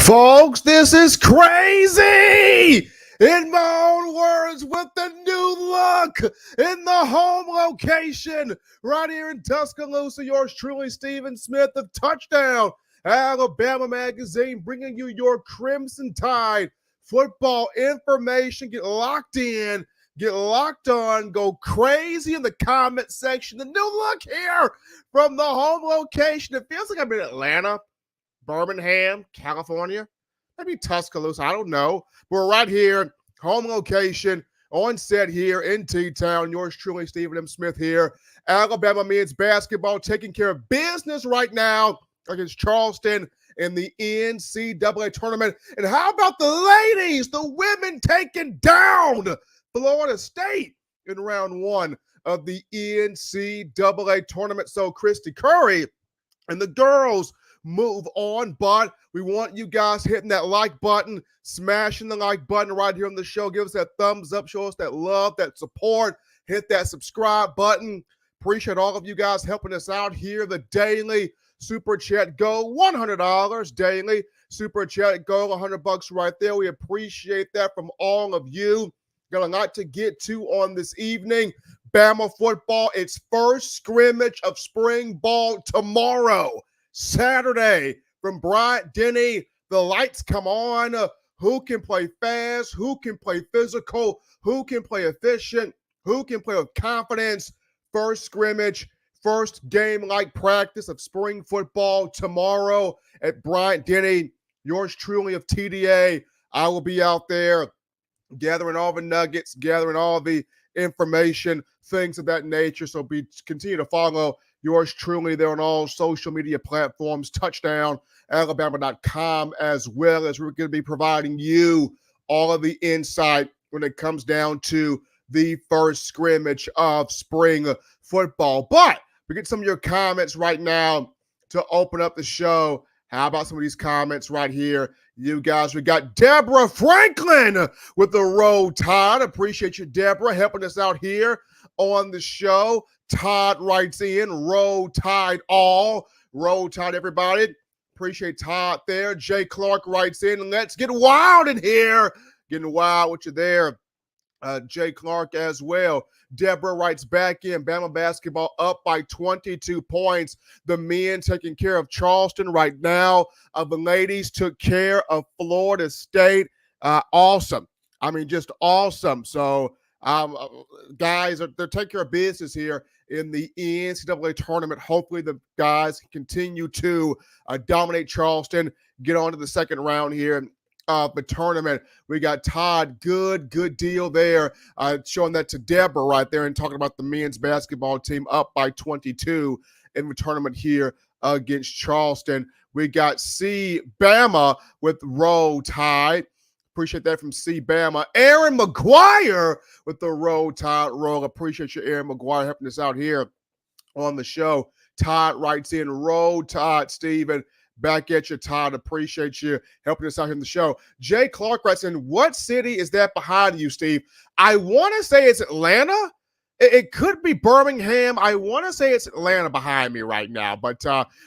Folks, this is crazy! In my own words, with the new look in the home location right here in Tuscaloosa, yours truly, Stephen Smith of Touchdown Alabama Magazine, bringing you your Crimson Tide football information. Get locked in, get locked on, go crazy in the comment section. The new look here from the home location. It feels like I'm in Atlanta, Birmingham, California, maybe Tuscaloosa, I don't know. We're right here, home location, on set here in T-Town. Yours truly, Stephen M. Smith here. Alabama men's basketball taking care of business right now against Charleston in the NCAA tournament. And how about the ladies, the women taking down Florida State in round one of the NCAA tournament? So Christy Curry and the girls move on, but we want you guys hitting that like button, smashing the like button right here on the show. Give us that thumbs up, show us that love, that support. Hit that subscribe button. Appreciate all of you guys helping us out here. The daily super chat go $100 daily. Super chat goal, $100 right there. We appreciate that from all of you. Got a lot to get to on this evening. Bama football, its first scrimmage of spring ball tomorrow, Saturday, from Bryant-Denny. The lights come on. Who can play fast? Who can play physical? Who can play efficient? Who can play with confidence? First scrimmage, first game-like practice of spring football tomorrow at Bryant-Denny. Yours truly of TDA. I will be out there gathering all the nuggets, gathering all the information, things of that nature. So continue to follow yours truly there on all social media platforms, touchdownalabama.com, as well as we're going to be providing you all of the insight when it comes down to the first scrimmage of spring football. But we get some of your comments right now to open up the show. How about some of these comments right here? You guys, we got Deborah Franklin with the Roll Tide. Appreciate you, Deborah, helping us out here on the show. Todd writes in, Roll Tide all. Roll Tide, everybody. Appreciate Todd there. Jay Clark writes in, let's get wild in here. Getting wild with you there. Jay Clark as well. Deborah writes back in, Bama basketball up by 22 points. The men taking care of Charleston right now. The ladies took care of Florida State. Awesome. I mean, just awesome. So, guys, they're taking care of business here in the NCAA tournament. Hopefully the guys continue to dominate Charleston, get on to the second round here of the tournament. We got Todd, good deal there, showing that to Deborah right there and talking about the men's basketball team up by 22 in the tournament here against Charleston. We got C. Bama with Roll Tide. Appreciate that from C. Bama. Aaron McGuire with the Roll Tide roll. Appreciate you, Aaron McGuire, helping us out here on the show. Todd writes in, Roll Tide, Steven. Back at you, Todd. Appreciate you helping us out here in the show. Jay Clark writes in, what city is that behind you, Steve? I want to say it's Atlanta. It could be Birmingham. I want to say it's Atlanta behind me right now, but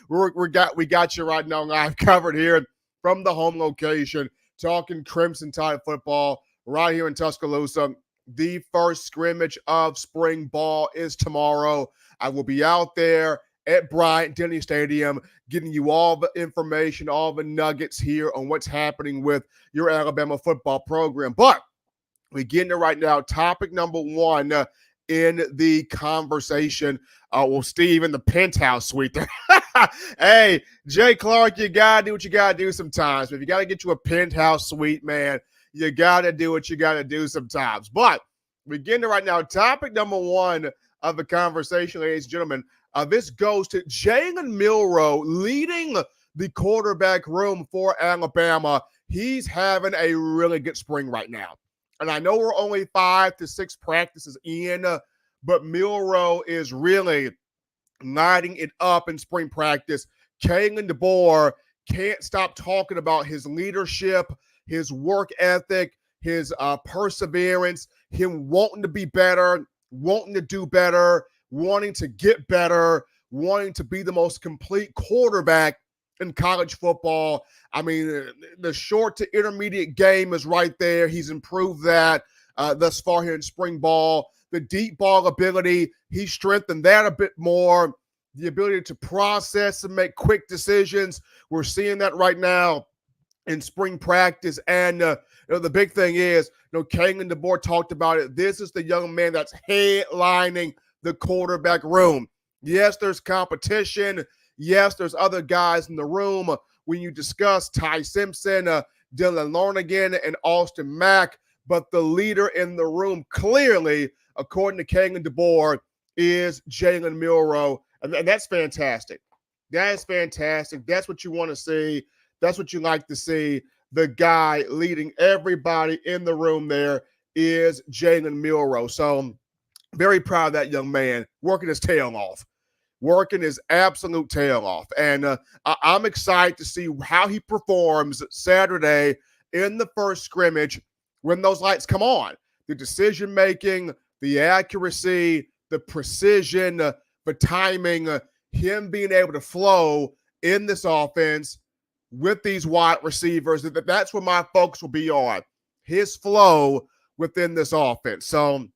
we got you right now live covered here from the home location, talking Crimson Tide football right here in Tuscaloosa. The first scrimmage of spring ball is tomorrow. I will be out there at Bryant-Denny Stadium, getting you all the information, all the nuggets here on what's happening with your Alabama football program. But we get into right now, topic number one in the conversation. Steve in the penthouse suite there. Hey, Jay Clark, you got to do what you got to do sometimes. If you got to get you a penthouse suite, man, you got to do what you got to do sometimes. But we get into right now, topic number one of the conversation, ladies and gentlemen. This goes to Jalen Milroe leading the quarterback room for Alabama. He's having a really good spring right now. And I know we're only 5 to 6 practices in, but Milroe is really lighting it up in spring practice. Kalen DeBoer can't stop talking about his leadership, his work ethic, his perseverance, him wanting to be better, wanting to do better, wanting to get better, wanting to be the most complete quarterback in college football. I mean, the short to intermediate game is right there. He's improved that thus far here in spring ball. The deep ball ability, he strengthened that a bit more. The ability to process and make quick decisions. We're seeing that right now in spring practice. And the big thing is, Kalen DeBoer talked about it. This is the young man that's headlining the quarterback room. Yes, there's competition. Yes, there's other guys in the room. When you discuss Ty Simpson, Dylan Larnigan, and Austin Mack, but the leader in the room clearly, according to Kalen DeBoer, is Jalen Milroe, and that's fantastic. That is fantastic. That's what you want to see. That's what you like to see. The guy leading everybody in the room there is Jalen Milroe. So very proud of that young man, working his tail off. Working his absolute tail off. And I'm excited to see how he performs Saturday in the first scrimmage when those lights come on. The decision-making, the accuracy, the precision, the timing, him being able to flow in this offense with these wide receivers. That's what my focus will be on, his flow within this offense. So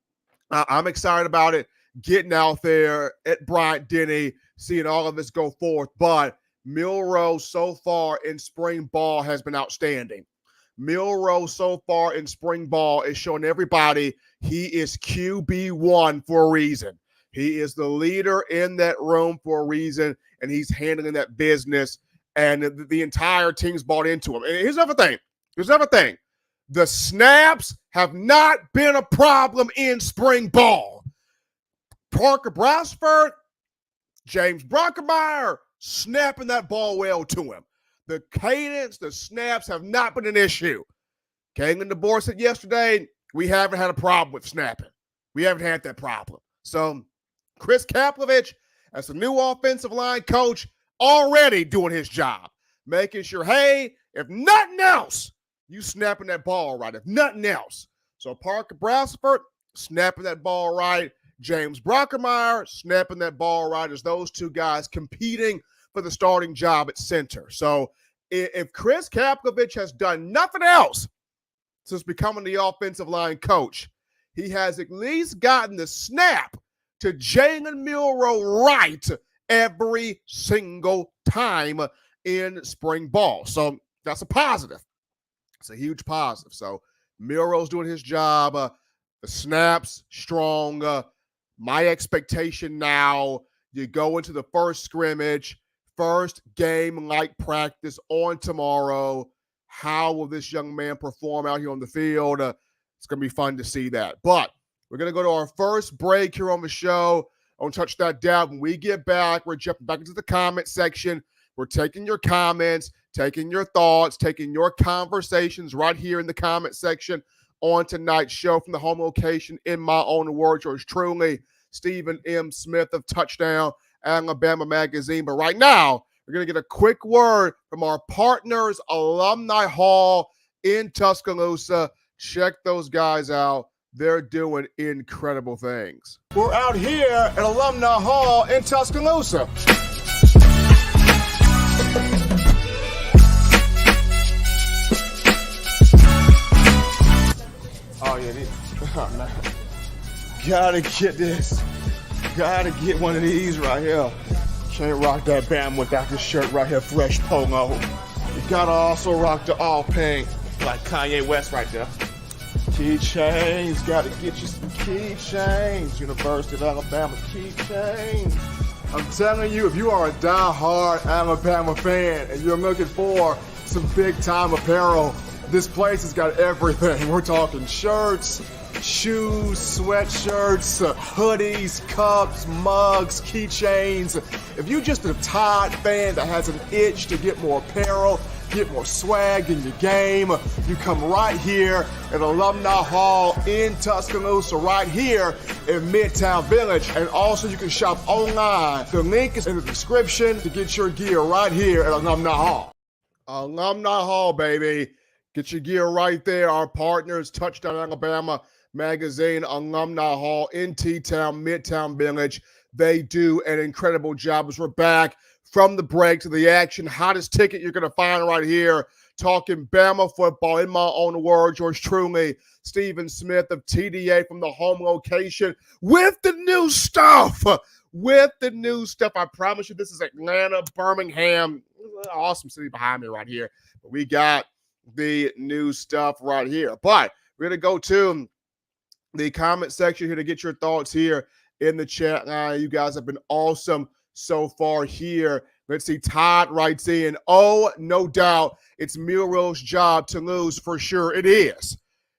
I'm excited about it, getting out there at Bryant-Denny, seeing all of this go forth. But Milroe so far in spring ball has been outstanding. Milroe so far in spring ball is showing everybody he is QB1 for a reason. He is the leader in that room for a reason, and he's handling that business, and the entire team's bought into him. And here's the other thing. The snaps have not been a problem in spring ball. Parker Brasford, James Brockermeyer, snapping that ball well to him. The cadence, the snaps have not been an issue. Kalen DeBoer said yesterday, we haven't had a problem with snapping. We haven't had that problem. So Chris Kaplovich, as the new offensive line coach, already doing his job, making sure, hey, if nothing else, you snapping that ball right, if nothing else. So Parker Brasford, snapping that ball right. James Brockermeyer, snapping that ball right, as those two guys competing for the starting job at center. So if Chris Kaplovich has done nothing else since becoming the offensive line coach, he has at least gotten the snap to Jalen Milroe right every single time in spring ball. So that's a positive. It's a huge positive. So Milroe's doing his job. The snaps, strong. My expectation now, you go into the first scrimmage, first game-like practice on tomorrow. How will this young man perform out here on the field? It's going to be fun to see that. But we're going to go to our first break here on the show. Don't touch that down. When we get back, we're jumping back into the comment section. We're taking your comments, taking your thoughts, taking your conversations right here in the comment section on tonight's show from the home location, in my own words, yours truly, Stephen M. Smith of Touchdown Alabama Magazine. But right now, we're going to get a quick word from our partners, Alumni Hall in Tuscaloosa. Check those guys out. They're doing incredible things. We're out here at Alumni Hall in Tuscaloosa. Oh, yeah. Oh, no. Gotta get this. Gotta get one of these right here. Can't rock that Bama without this shirt right here, fresh polo. You gotta also rock the all pink, like Kanye West right there. Keychains, gotta get you some keychains. University of Alabama keychains. I'm telling you, if you are a die-hard Alabama fan and you're looking for some big-time apparel, this place has got everything. We're talking shirts, shoes, sweatshirts, hoodies, cups, mugs, keychains. If you're just a Tide fan that has an itch to get more apparel, get more swag in your game, you come right here at Alumni Hall in Tuscaloosa, right here in Midtown Village. And also you can shop online. The link is in the description to get your gear right here at Alumni Hall. Alumni Hall, baby. Get your gear right there. Our partners, Touchdown Alabama Magazine, Alumni Hall in T-Town, Midtown Village. They do an incredible job as we're back from the break to the action. Hottest ticket you're going to find right here. Talking Bama football, in my own words, yours truly, Stephen Smith of TDA from the home location with the new stuff. With the new stuff. I promise you, this is Atlanta, Birmingham. Awesome city behind me right here. But we got the new stuff right here. But we're going to go to the comment section here to get your thoughts here in the chat line. You guys have been awesome so far here. Let's see. Todd writes in, oh, no doubt it's Milroe's job to lose for sure. It is.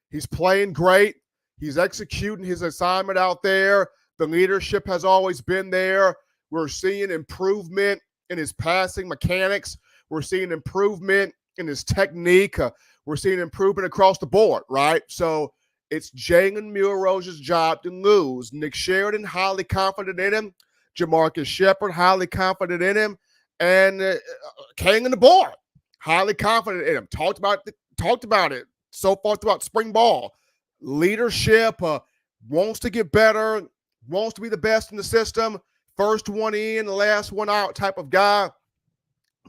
He's playing great. He's executing his assignment out there. The leadership has always been there. We're seeing improvement in his passing mechanics. We're seeing improvement in his technique. We're seeing improvement across the board, right? So it's Jalen Milroe's job to lose. Nick Sheridan, highly confident in him. Jamarcus Shepard, highly confident in him. And Kalen DeBoer, highly confident in him. Talked about it so far throughout spring ball. Leadership, wants to get better, wants to be the best in the system. First one in, the last one out type of guy.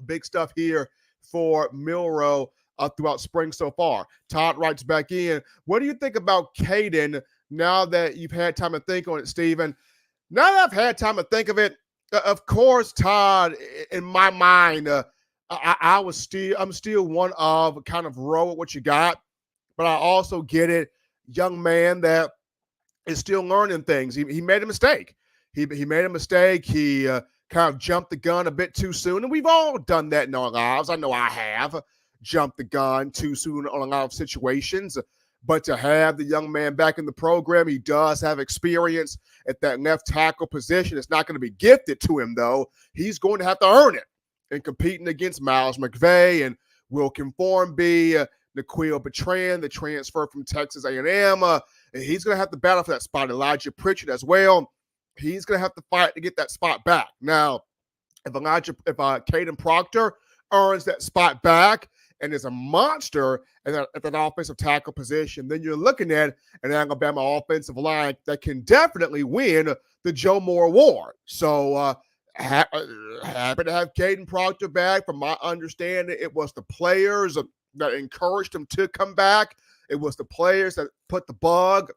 Big stuff here for Milroe throughout spring so far. Todd writes back in, what do you think about Caden now that you've had time to think on it, Stephen? Now that I've had time to think of it, of course, Todd, in my mind, I'm still one of kind of roll with what you got, but I also get it, young man that is still learning things. He made a mistake. He made a mistake. He kind of jumped the gun a bit too soon, and we've all done that in our lives. I know I have jumped the gun too soon on a lot of situations. But to have the young man back in the program, he does have experience at that left tackle position. It's not going to be gifted to him, though. He's going to have to earn it. And competing against Miles McVay and Will Conformby, N'Keal Bertrand, the transfer from Texas A&M, and he's going to have to battle for that spot. Elijah Pritchard as well. He's going to have to fight to get that spot back. Now, if Caden Proctor earns that spot back and is a monster at that offensive tackle position, then you're looking at an Alabama offensive line that can definitely win the Joe Moore Award. So happy to have Caden Proctor back. From my understanding, it was the players that encouraged him to come back. It was the players that put the bug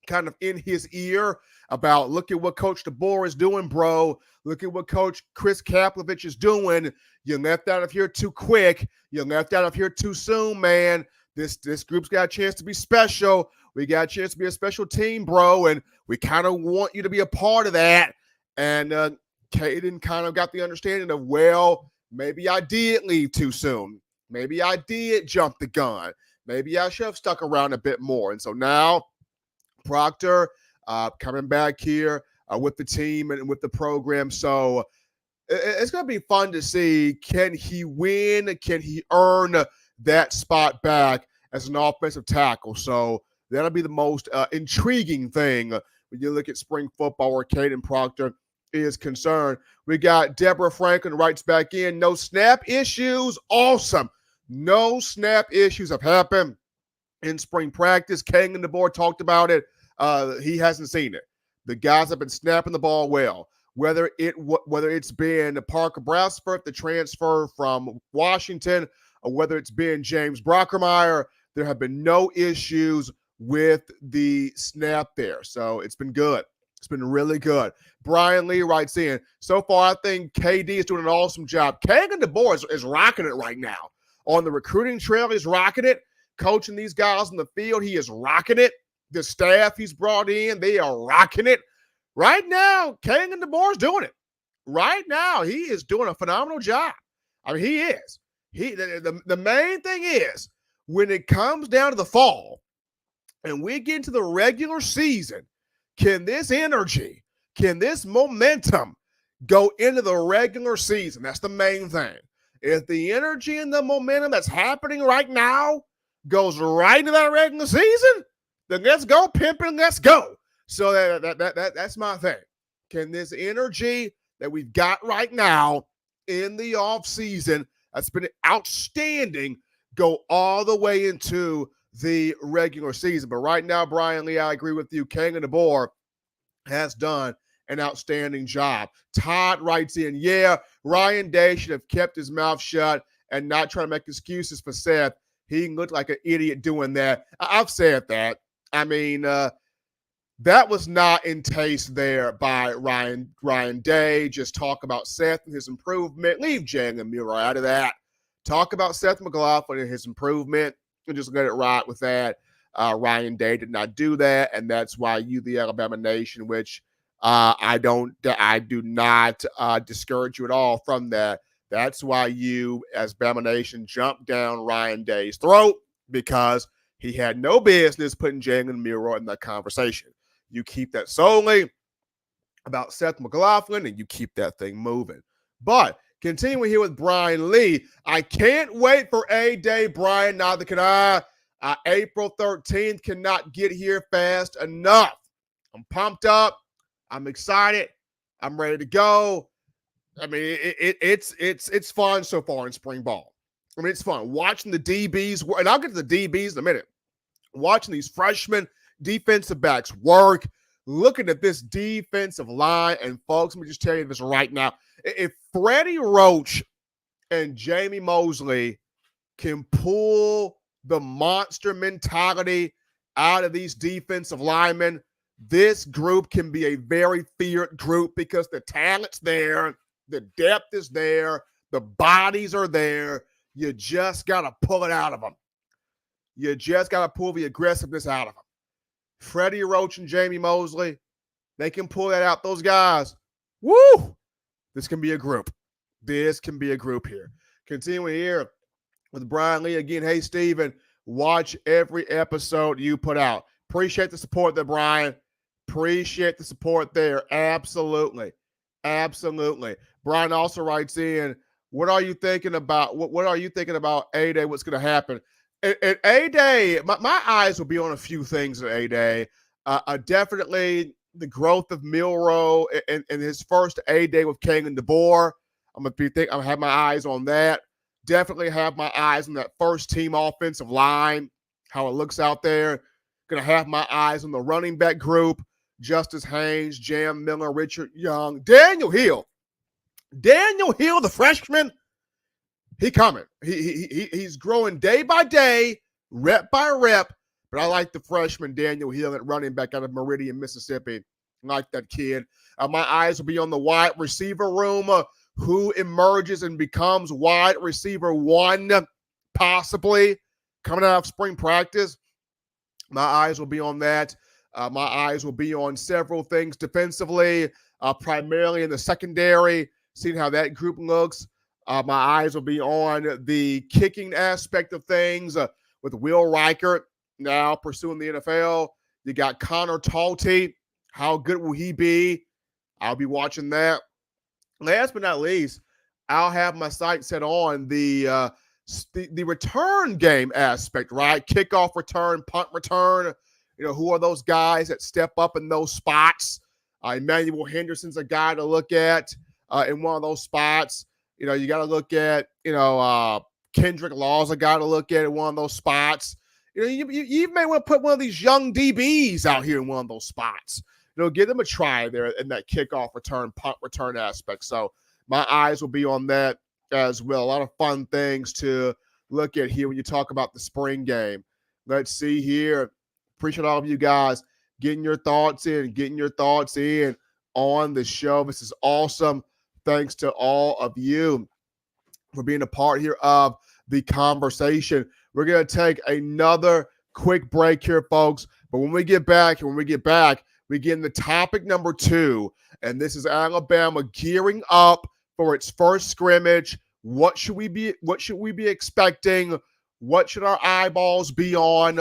kind of in his ear about, look at what Coach DeBoer is doing, bro. Look at what Coach Chris Kaplovich is doing. You left out of here too quick. You left out of here too soon, man. This group's got a chance to be special. We got a chance to be a special team, bro, and we kind of want you to be a part of that. And Caden kind of got the understanding of, well, maybe I did leave too soon. Maybe I did jump the gun. Maybe I should have stuck around a bit more. And so now Proctor coming back here with the team and with the program. So it's going to be fun to see, can he win? Can he earn that spot back as an offensive tackle? So that'll be the most intriguing thing when you look at spring football where Caden Proctor is concerned. We got Deborah Franklin writes back in, no snap issues. Awesome. No snap issues have happened in spring practice. Kang and the board talked about it. He hasn't seen it. The guys have been snapping the ball well. Whether it's been Parker Brasford, the transfer from Washington, or whether it's been James Brockermeyer, there have been no issues with the snap there. So it's been good. It's been really good. Brian Lee writes in, so far I think KD is doing an awesome job. Kagan DeBoer is rocking it right now. On the recruiting trail, he's rocking it. Coaching these guys in the field, he is rocking it. The staff he's brought in, they are rocking it. Right now, Kagan DeBoer is doing it. Right now, he is doing a phenomenal job. I mean, he is. The main thing is, when it comes down to the fall and we get into the regular season, can this energy, can this momentum go into the regular season? That's the main thing. If the energy and the momentum that's happening right now goes right into that regular season, then let's go, pimping, let's go. So that's my thing. Can this energy that we've got right now in the offseason that's been outstanding go all the way into the regular season? But right now, Brian Lee, I agree with you. Kang and DeBoer has done an outstanding job. Todd writes in, yeah, Ryan Day should have kept his mouth shut and not try to make excuses for Seth. He looked like an idiot doing that. I've said that. I mean, that was not in taste there by Ryan Day. Just talk about Seth and his improvement. Leave Jalen Milroe out of that. Talk about Seth McLaughlin and his improvement and just let it ride with that. Ryan Day did not do that, and that's why you, the Alabama Nation, which I do not discourage you at all from that. That's why you, as Bama Nation, jumped down Ryan Day's throat, because he had no business putting Jalen Milroe in that conversation. You keep that solely about Seth McLaughlin, and you keep that thing moving. But continuing here with Brian Lee, I can't wait for A-Day, Brian. Neither can I. April 13th cannot get here fast enough. I'm pumped up. I'm excited. I'm ready to go. I mean, it's fun so far in spring ball. I mean, it's fun watching the DBs, and I'll get to the DBs in a minute. Watching these freshmen defensive backs work, looking at this defensive line, and folks, let me just tell you this right now. If Freddie Roach and Jamie Mosley can pull the monster mentality out of these defensive linemen, this group can be a very feared group because the talent's there, the depth is there, the bodies are there. You just got to pull it out of them. You just got to pull the aggressiveness out of them. Freddie Roach and Jamie Mosley, they can pull that out. Those guys, woo! This can be a group. This can be a group here. Continuing here with Brian Lee again. Hey, Steven, watch every episode you put out. Appreciate the support there, Brian. Appreciate the support there. Absolutely. Absolutely. Brian also writes in, what are you thinking about? What are you thinking about A-Day? What's going to happen? At A-Day, my eyes will be on a few things at A-Day. Definitely the growth of Milroe and his first A-Day with King and DeBoer. I'm gonna have my eyes on that. Definitely have my eyes on that first team offensive line, how it looks out there. Gonna have my eyes on the running back group, Justice Haynes, Jam Miller, Richard Young, Daniel Hill. Daniel Hill, the freshman, he coming. He's growing day by day, rep by rep. But I like the freshman Daniel Hill at running back out of Meridian, Mississippi. I like that kid. My eyes will be on the wide receiver room. Who emerges and becomes wide receiver one, possibly coming out of spring practice. My eyes will be on that. My eyes will be on several things defensively, primarily in the secondary, seeing how that group looks. My eyes will be on the kicking aspect of things with Will Reichert now pursuing the NFL. You got Connor Talty. How good will he be? I'll be watching that. Last but not least, I'll have my sights set on the return game aspect, right? Kickoff return, punt return. You know, who are those guys that step up in those spots? Emmanuel Henderson's a guy to look at in one of those spots. You know, you got to look at, Kendrick Law's a guy to look at in one of those spots. You know, you may want to put one of these young DBs out here in one of those spots. Give them a try there in that kickoff return, punt return aspect. So my eyes will be on that as well. A lot of fun things to look at here when you talk about the spring game. Let's see here. Appreciate all of you guys getting your thoughts in on the show. This is awesome. Thanks to all of you for being a part here of the conversation. We're going to take another quick break here, folks. But when we get back, we get into topic number 2, and this is Alabama gearing up for its first scrimmage. What should we be expecting? What should our eyeballs be on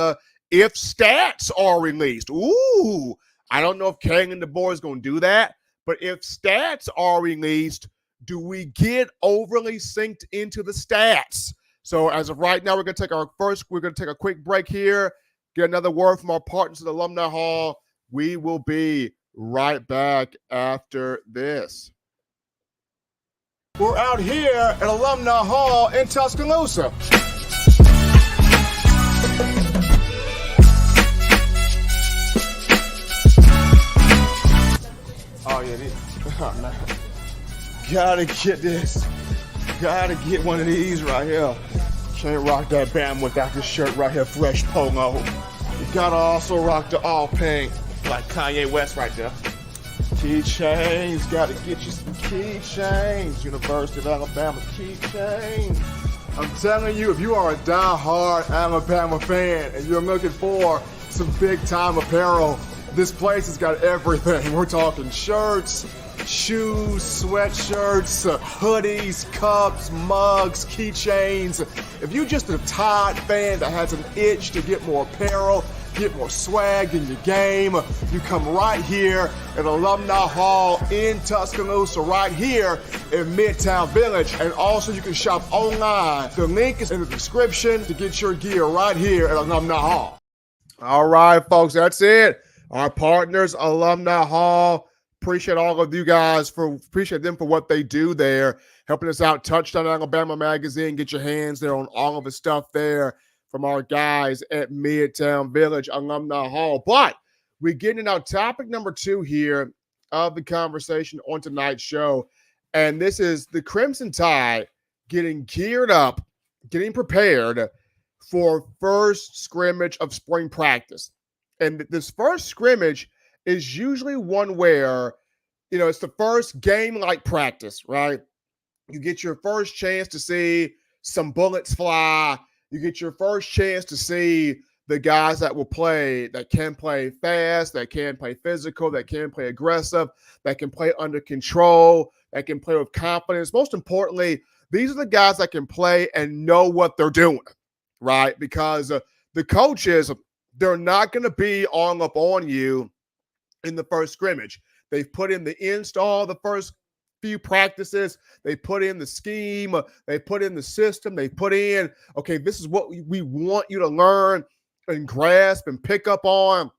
if stats are released? Ooh, I don't know if King and DeBoer is going to do that, but if stats are released, do we get overly synced into the stats? So as of right now, we're going to take a quick break here, get another word from our partners at Alumni Hall. We will be right back after this. We're out here at Alumni Hall in Tuscaloosa. Oh, yeah. Gotta get this. Gotta get one of these right here. Can't rock that Bama without this shirt right here, fresh polo. You gotta also rock the all pink. Like Kanye West right there. Keychains. Got to get you some keychains. University of Alabama keychains. I'm telling you, if you are a die-hard Alabama fan and you're looking for some big-time apparel, this place has got everything. We're talking shirts, shoes, sweatshirts, hoodies, cups, mugs, keychains. If you're just a Tide fan that has an itch to get more apparel, get more swag in your game, you come right here at Alumni Hall in Tuscaloosa, right here in Midtown Village. And also you can shop online. The link is in the description to get your gear right here at Alumni Hall. All right, folks, that's it. Our partners, Alumni Hall. Appreciate all of you guys appreciate them for what they do there, helping us out. Touchdown Alabama Magazine. Get your hands there on all of the stuff there from our guys at Midtown Village, Alumni Hall. But we're getting into topic number 2 here of the conversation on tonight's show. And this is the Crimson Tide getting geared up, getting prepared for first scrimmage of spring practice. And this first scrimmage is usually one where, it's the first game-like practice, right? You get your first chance to see some bullets fly. You get your first chance to see the guys that can play fast, that can play physical, that can play aggressive, that can play under control, that can play with confidence. Most importantly, these are the guys that can play and know what they're doing, right? Because the coaches, they're not going to be all up on you in the first scrimmage. They've put in the install the first few practices. They put in the scheme. They put in the system. They put in, okay, this is what we want you to learn and grasp and pick up on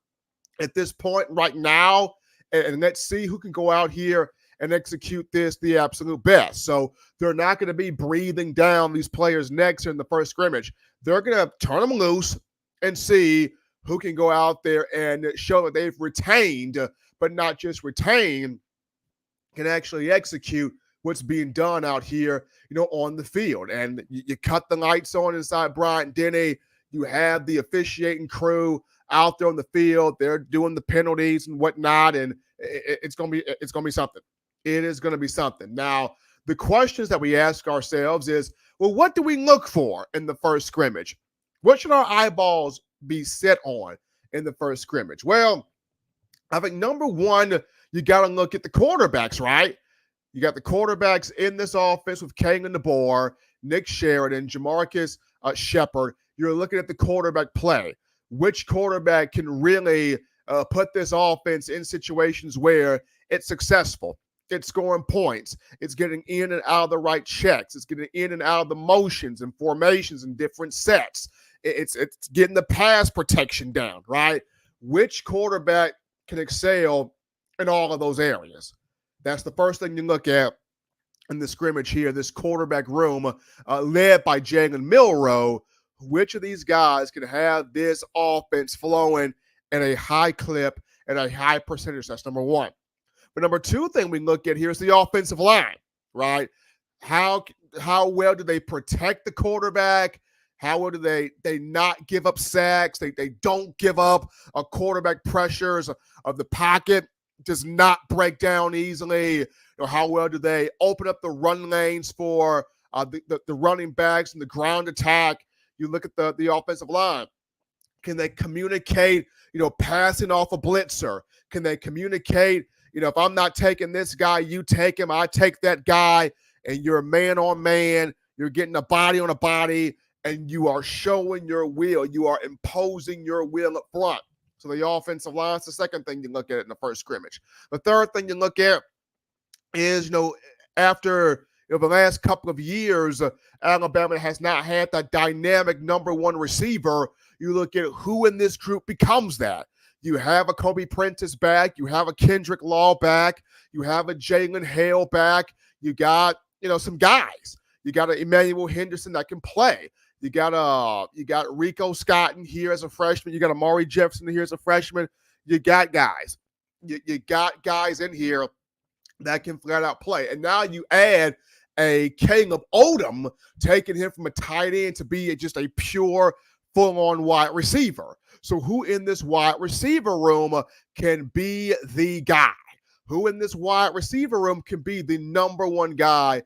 at this point right now. And let's see who can go out here and execute this the absolute best. So they're not going to be breathing down these players' necks in the first scrimmage. They're going to turn them loose and see who can go out there and show that they've retained, but not just retained, can actually execute what's being done out here, on the field. And you cut the lights on inside Bryant-Denny. You have the officiating crew out there on the field. They're doing the penalties and whatnot, and it's gonna be something. It is gonna be something. Now, the questions that we ask ourselves is, well, what do we look for in the first scrimmage? What should our eyeballs be set on in the first scrimmage? Well, I think number one, you got to look at the quarterbacks, right? You got the quarterbacks in this offense with Kalen DeBoer, Nick Sheridan, Jamarcus Shepard. You're looking at the quarterback play. Which quarterback can really put this offense in situations where it's successful? It's scoring points. It's getting in and out of the right checks. It's getting in and out of the motions and formations and different sets. It's getting the pass protection down, right? Which quarterback can excel in all of those areas? That's the first thing you look at in the scrimmage here, this quarterback room led by Jalen Milroe. Which of these guys can have this offense flowing at a high clip and a high percentage? That's number one. But number two thing we look at here is the offensive line, right? How well do they protect the quarterback? How well do they not give up sacks? They don't give up quarterback pressures of the pocket, does not break down easily. How well do they open up the run lanes for the running backs and the ground attack? You look at the offensive line. Can they communicate, passing off a blitzer? Can they communicate, if I'm not taking this guy, you take him, I take that guy, and you're man on man, you're getting a body on a body, and you are showing your will. You are imposing your will up front. So the offensive line is the second thing you look at in the first scrimmage. The third thing you look at is, after the last couple of years, Alabama has not had that dynamic number one receiver. You look at who in this group becomes that. You have a Kobe Prentice back. You have a Kendrick Law back. You have a Jalen Hale back. You got, some guys. You got an Emmanuel Henderson that can play. You got Rico Scott in here as a freshman. You got Amari Jefferson here as a freshman. You got guys. You got guys in here that can flat out play. And now you add a Caleb Odom, taking him from a tight end to be just a pure, full-on wide receiver. So who in this wide receiver room can be the guy? Who in this wide receiver room can be the number one guy,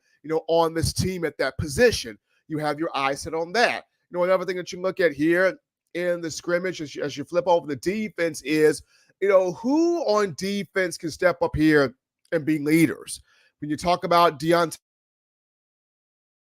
on this team at that position? You have your eyes set on that. Another thing that you look at here in the scrimmage as you flip over the defense is, who on defense can step up here and be leaders? When you talk about Deontay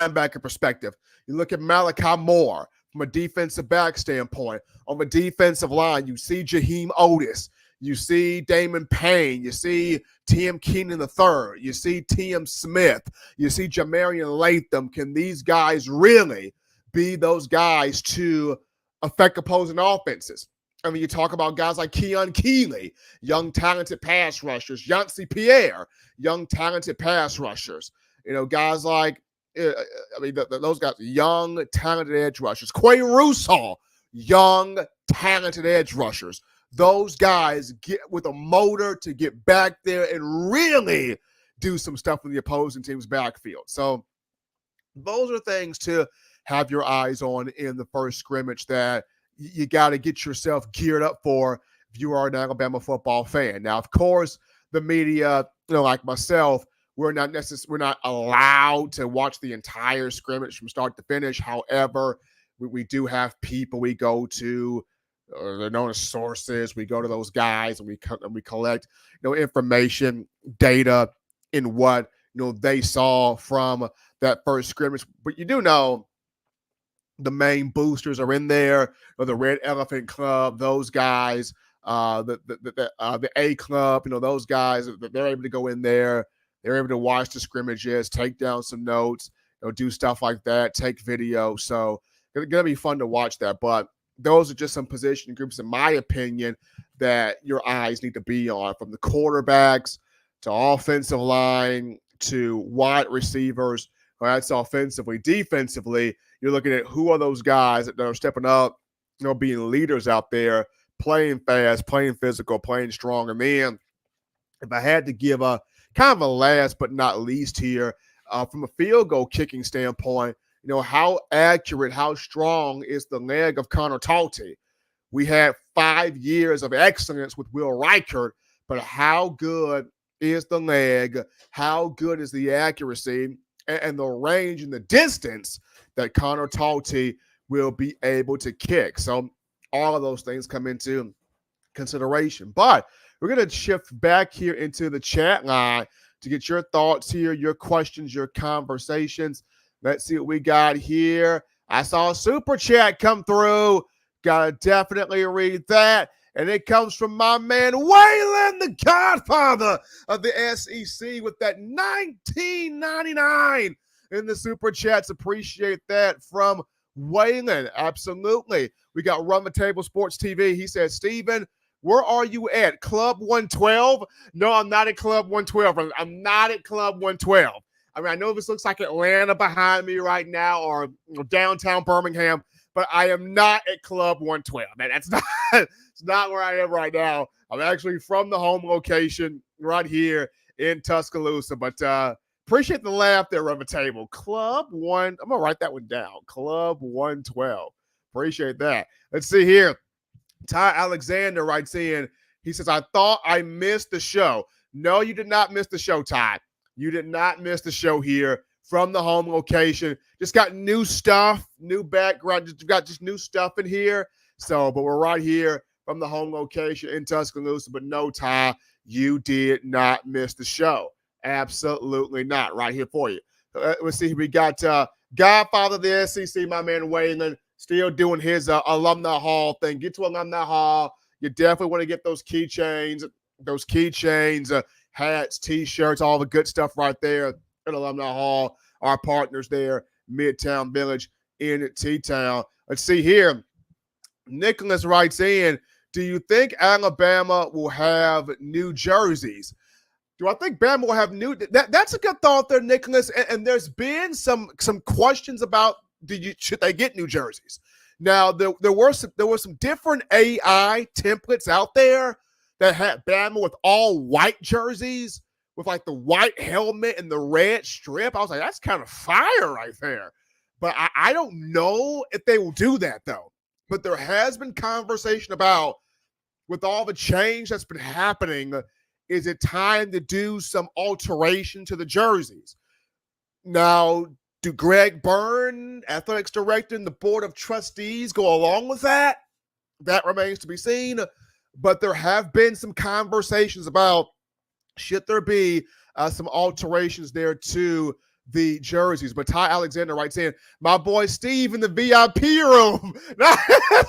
linebacker perspective, you look at Malachi Moore from a defensive back standpoint. On the defensive line, you see Jaheim Otis. You see Damon Payne. You see Tim Keenan III. You see T.M. Smith. You see Jamarian Latham. Can these guys really be those guys to affect opposing offenses? I mean, you talk about guys like Keon Keeley, young, talented pass rushers. Yancey Pierre, young, talented pass rushers. Guys like, those guys, young, talented edge rushers. Quay Russaw, young, talented edge rushers. Those guys get with a motor to get back there and really do some stuff in the opposing team's backfield. So Those are things to have your eyes on in the first scrimmage that you got to get yourself geared up for if you are an Alabama football fan. Now, of course, the media, like myself, we're not allowed to watch the entire scrimmage from start to finish. However, we do have people we go to. They're known as sources. We go to those guys and we collect, information, data, in what they saw from that first scrimmage. But you do know the main boosters are in there, the Red Elephant Club, those guys, the A Club, those guys. They're able to go in there. They're able to watch the scrimmages, take down some notes, do stuff like that, take video. So it's gonna be fun to watch that. But those are just some position groups, in my opinion, that your eyes need to be on, from the quarterbacks to offensive line to wide receivers. Well, that's offensively. Defensively, you're looking at who are those guys that are stepping up, being leaders out there, playing fast, playing physical, playing strong. And then if I had to give a kind of a last but not least here, from a field goal kicking standpoint, how accurate, how strong is the leg of Connor Talty? We had 5 years of excellence with Will Reichert, but how good is the leg? How good is the accuracy and the range and the distance that Connor Talty will be able to kick? So all of those things come into consideration. But we're going to shift back here into the chat line to get your thoughts here, your questions, your conversations. Let's see what we got here. I saw a super chat come through. Gotta definitely read that. And it comes from my man, Waylon, the godfather of the SEC, with that $19.99 in the super chats. Appreciate that from Waylon. Absolutely. We got Run the Table Sports TV. He says, Steven, where are you at? Club 112? No, I'm not at Club 112. I'm not at Club 112. I mean, I know this looks like Atlanta behind me right now, or downtown Birmingham, but I am not at Club 112. Man, that's not, it's not where I am right now. I'm actually from the home location right here in Tuscaloosa. But appreciate the laugh there, Run the Table. Club 1, I'm going to write that one down. Club 112. Appreciate that. Let's see here. Ty Alexander writes in, he says, I thought I missed the show. No, you did not miss the show, Ty. You did not miss the show here from the home location. Just got new stuff, new background. Just got just new stuff in here. So, but we're right here from the home location in Tuscaloosa. But no, Ty, you did not miss the show. Absolutely not. Right here for you. Let's see. We got Godfather of the SEC, my man Waylon, still doing his Alumni Hall thing. Get to Alumni Hall. You definitely want to get those keychains, hats, T-shirts, all the good stuff right there at Alumni Hall. Our partners there, Midtown Village in T-Town. Let's see here. Nicholas writes in, do you think Alabama will have new jerseys? Do I think Bama will have new? That's a good thought there, Nicholas. And there's been some questions about should they get new jerseys? Now there were some different AI templates out there that had Bama with all white jerseys with like the white helmet and the red strip. I was like, that's kind of fire right there. But I don't know if they will do that though. But there has been conversation about, with all the change that's been happening, is it time to do some alteration to the jerseys? Now, do Greg Byrne, athletics director, and the board of trustees go along with that? That remains to be seen. But there have been some conversations about, should there be some alterations there to the jerseys. But Ty Alexander writes in, my boy Steve in the VIP room. Not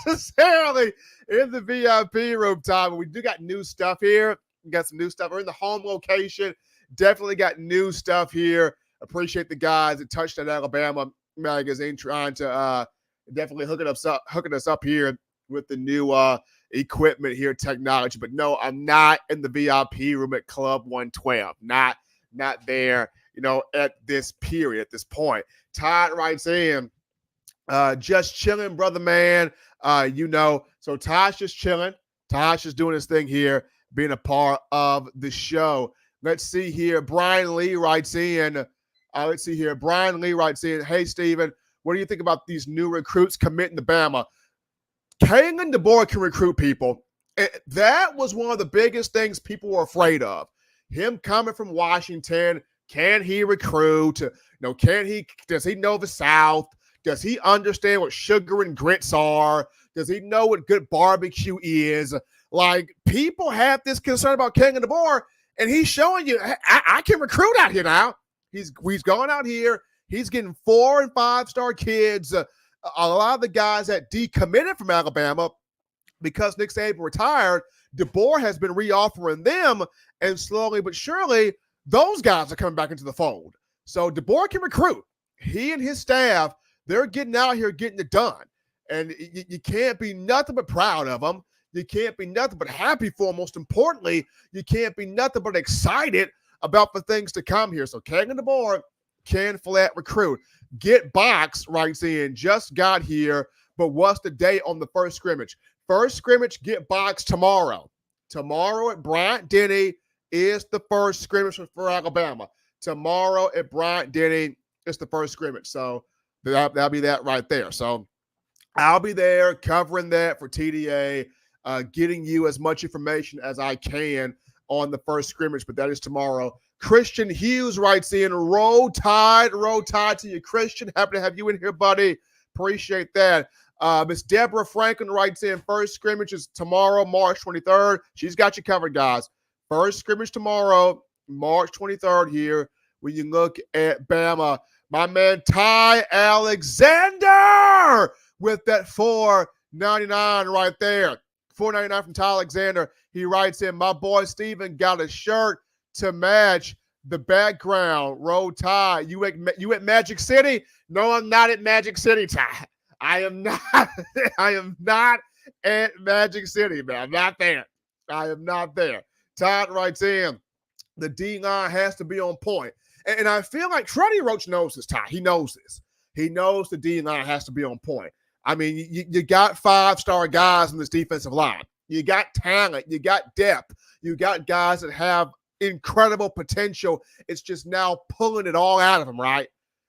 necessarily in the VIP room, Ty, but we do got new stuff here. We got some new stuff. We're in the home location. Definitely got new stuff here. Appreciate the guys at Touchdown Alabama magazine trying to definitely hooking us up here with the new equipment here, technology. But no, I'm not in the VIP room at Club 112. Not there, at this period, at this point. Todd writes in, just chilling, brother, man. So Todd's just chilling. Todd's just doing his thing here, being a part of the show. Let's see here. Brian Lee writes in, Let's see here. Brian Lee writes in, hey, Steven, what do you think about these new recruits committing to Bama? Kalen DeBoer can recruit people. That was one of the biggest things people were afraid of. Him coming from Washington, can he recruit? Does he know the South? Does he understand what sugar and grits are? Does he know what good barbecue is? Like, people have this concern about Kalen DeBoer, and he's showing you, I can recruit out here now. He's going out here. He's getting 4- and 5-star kids. A lot of the guys that decommitted from Alabama because Nick Saban retired, DeBoer has been reoffering them, and slowly but surely, those guys are coming back into the fold. So DeBoer can recruit. He and his staff, they're getting out here, getting it done. And you can't be nothing but proud of them. You can't be nothing but happy for them. Most importantly, you can't be nothing but excited about the things to come here. So Kalen DeBoer can flat recruit. Get Box writes in, just got here, but what's the date on the first scrimmage? First scrimmage, Get Box tomorrow. Tomorrow at Bryant-Denny is the first scrimmage for Alabama. Tomorrow at Bryant-Denny is the first scrimmage. So that'll be that right there. So I'll be there covering that for TDA, getting you as much information as I can on the first scrimmage, but that is tomorrow. Christian Hughes writes in, roll tide to you, Christian. Happy to have you in here, buddy. Appreciate that. Miss Deborah Franklin writes in, first scrimmage is tomorrow, March 23rd. She's got you covered, guys. First scrimmage tomorrow, March 23rd here. When you look at Bama, my man Ty Alexander with that $4.99 right there. $4.99 from Ty Alexander. He writes in, my boy Steven got a shirt to match the background. Roll Tide. You at Magic City? No, I'm not at Magic City, Ty. I am not. I am not at Magic City, man. I'm not there. I am not there. Todd writes in, the D-line has to be on point. And I feel like Freddie Roach knows this, Ty. He knows this. He knows the D-line has to be on point. I mean, you got 5-star guys in this defensive line. You got talent. You got depth. You got guys that have incredible potential. It's just now pulling it all out of them, right?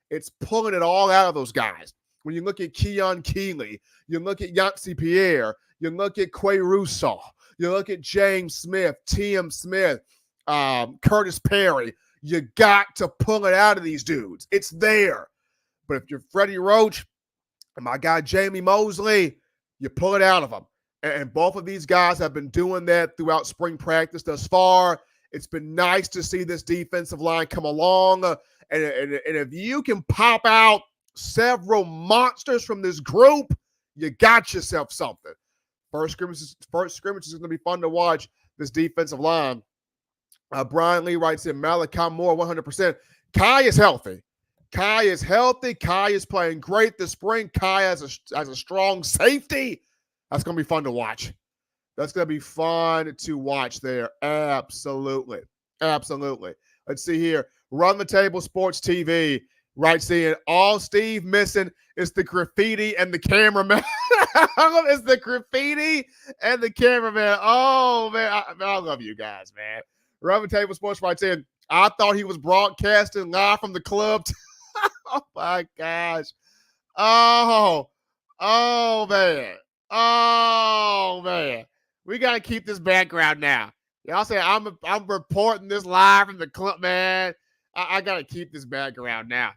It's pulling it all out of those guys. When you look at Keon Keeley, you look at Yancey Pierre, you look at Quay Russo, you look at James Smith, T.M. Smith, Curtis Perry, you got to pull it out of these dudes. It's there. But if you're Freddie Roach and my guy Jamie Mosley, you pull it out of them. And both of these guys have been doing that throughout spring practice thus far. It's been nice to see this defensive line come along. And if you can pop out several monsters from this group, you got yourself something. First scrimmage is going to be fun to watch, this defensive line. Brian Lee writes in, Malachi Moore, 100%. Kai is healthy. Kai is healthy. Kai is playing great this spring. Kai has a strong safety. That's going to be fun to watch. That's going to be fun to watch there. Absolutely. Absolutely. Let's see here. Run the Table Sports TV writes in, all Steve missing is the graffiti and the cameraman. It's the graffiti and the cameraman. Oh, man. I love you guys, man. Run the Table Sports writes in, I thought he was broadcasting live from the club. Oh, my gosh. Oh, man. Oh, man. We got to keep this background now. Y'all say I'm reporting this live from the club, man. I got to keep this background now.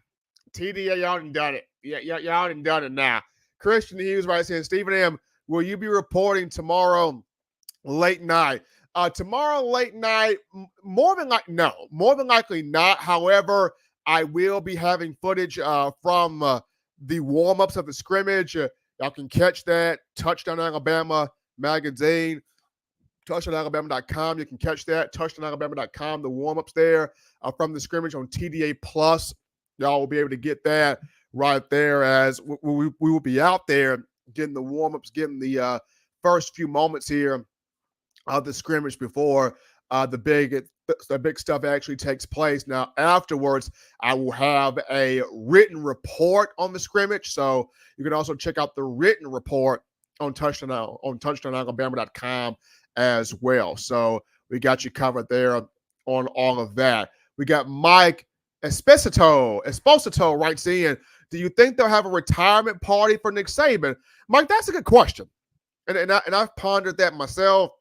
TDA, y'all done it. Yeah, y'all done it now. Christian Hughes writes in, Stephen M., will you be reporting tomorrow late night? Tomorrow late night, more than likely not. However, I will be having footage from the warm-ups of the scrimmage. Y'all can catch that. Touchdown Alabama magazine, touchdownalabama.com. You can catch that. Touchdownalabama.com, the warm-ups there from the scrimmage on TDA Plus. Y'all will be able to get that right there as we will be out there getting the warm-ups, getting the first few moments here of the scrimmage before the big stuff actually takes place. Now, afterwards, I will have a written report on the scrimmage. So you can also check out the written report on touchdownalabama.com as well. So we got you covered there on all of that. We got Mike Esposito writes in, do you think they'll have a retirement party for Nick Saban? Mike, that's a good question. And I've pondered that myself.